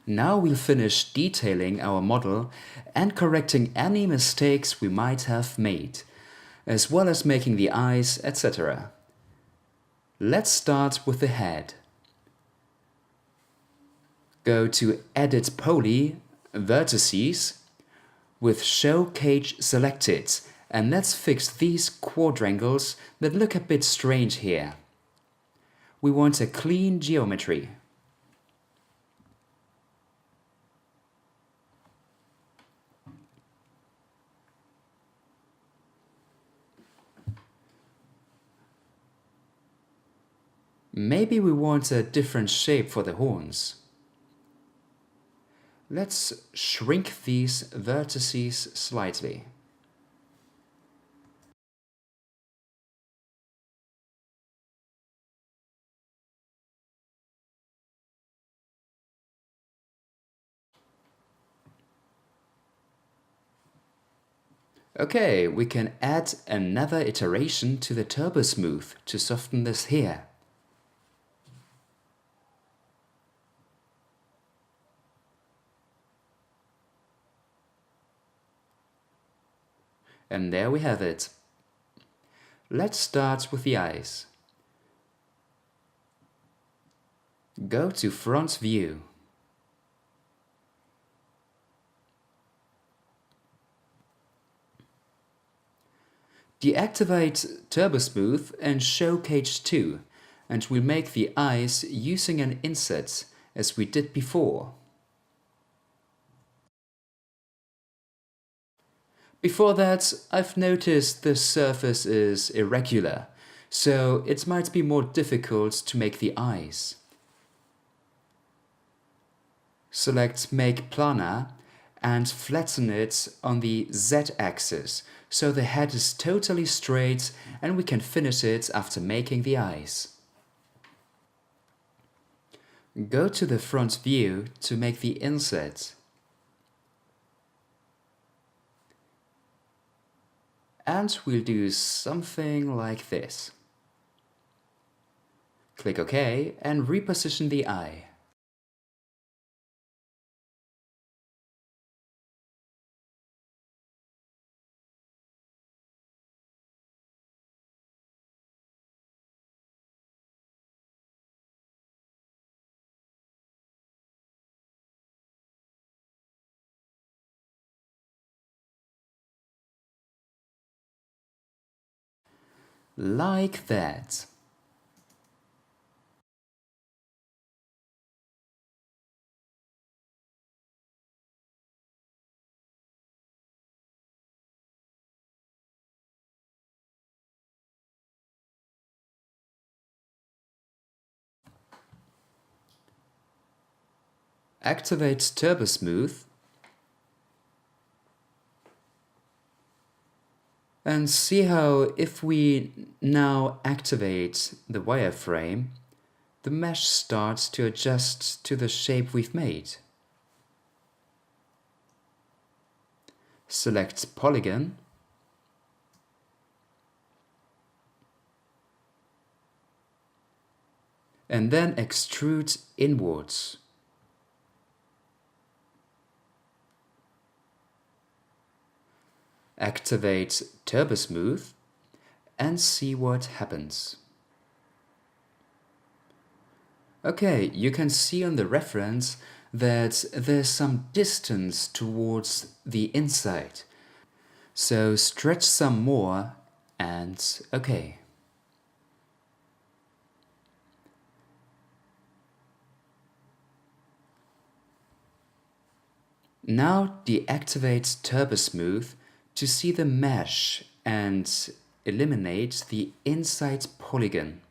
Now we'll finish detailing our model and correcting any mistakes we might have made, as well as making the eyes, etc. Let's start with the head. Go to Edit Poly, Vertices, with Show Cage selected, and let's fix these quadrangles that look a bit strange here. We want a clean geometry. Maybe we want a different shape for the horns. Let's shrink these vertices slightly. Okay, we can add another iteration to the turbo smooth to soften this here. And there we have it. Let's start with the eyes. Go to Front View. Deactivate Turbo Smooth and Show Cage 2, and we'll make the eyes using an inset as we did before. Before that, I've noticed the surface is irregular, so it might be more difficult to make the eyes. Select Make Planar and flatten it on the Z-axis, so the head is totally straight and we can finish it after making the eyes. Go to the front view to make the inset. And we'll do something like this. Click OK and reposition the eye. Like that. Activate Turbo Smooth and see how if we now activate the wireframe, the mesh starts to adjust to the shape we've made. Select Polygon and then extrude inwards. Activate Turbo Smooth and see what happens. Okay, you can see on the reference that there's some distance towards the inside. So stretch some more and okay. Now deactivate Turbo Smooth to see the mesh and eliminate the inside polygon.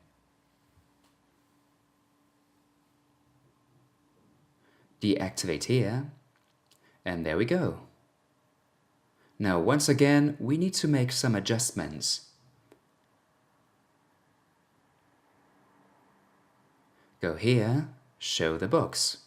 Deactivate here, and there we go. Now once again we need to make some adjustments. Go here, show the box.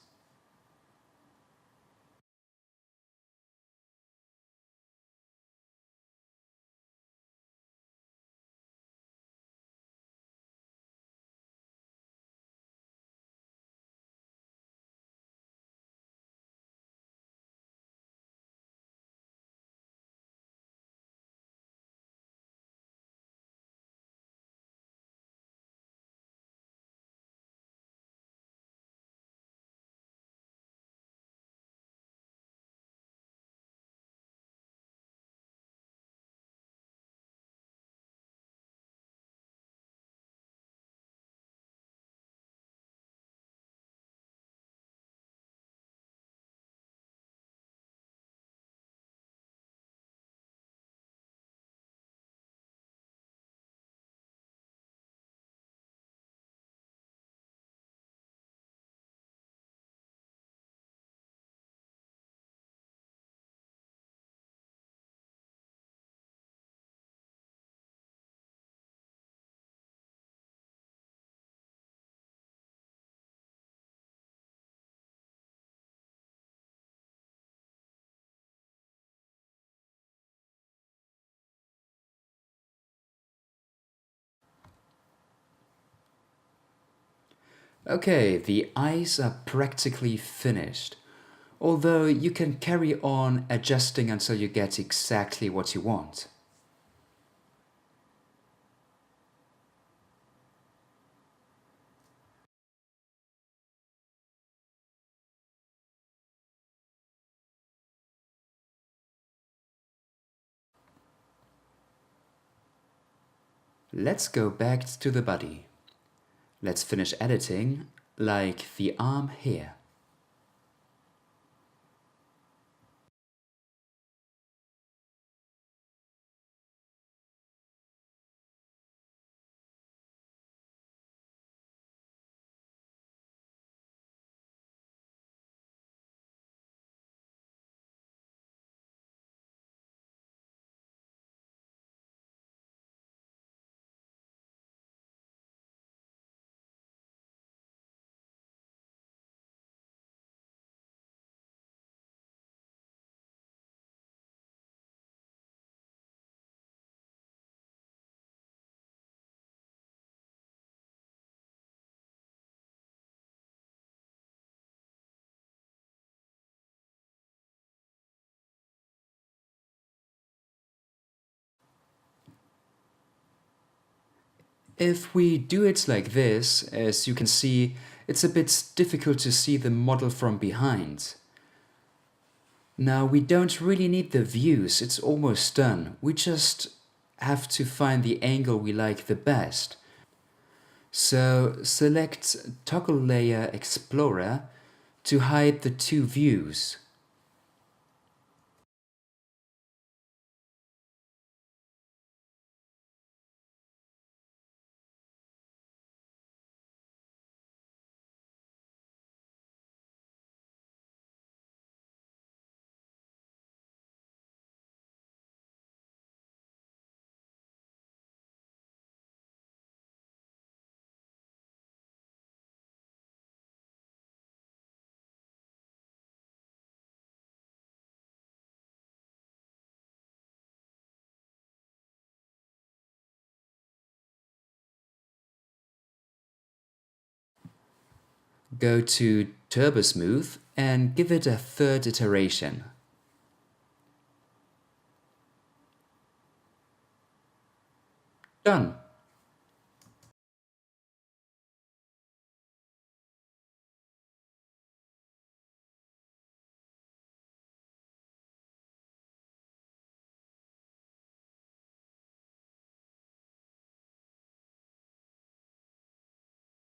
Okay, the eyes are practically finished, although you can carry on adjusting until you get exactly what you want. Let's go back to the body. Let's finish editing, like the arm here. If we do it like this, as you can see, it's a bit difficult to see the model from behind. Now, we don't really need the views, it's almost done. We just have to find the angle we like the best. So select Toggle Layer Explorer to hide the two views. Go to Turbo Smooth and give it a third iteration. Done.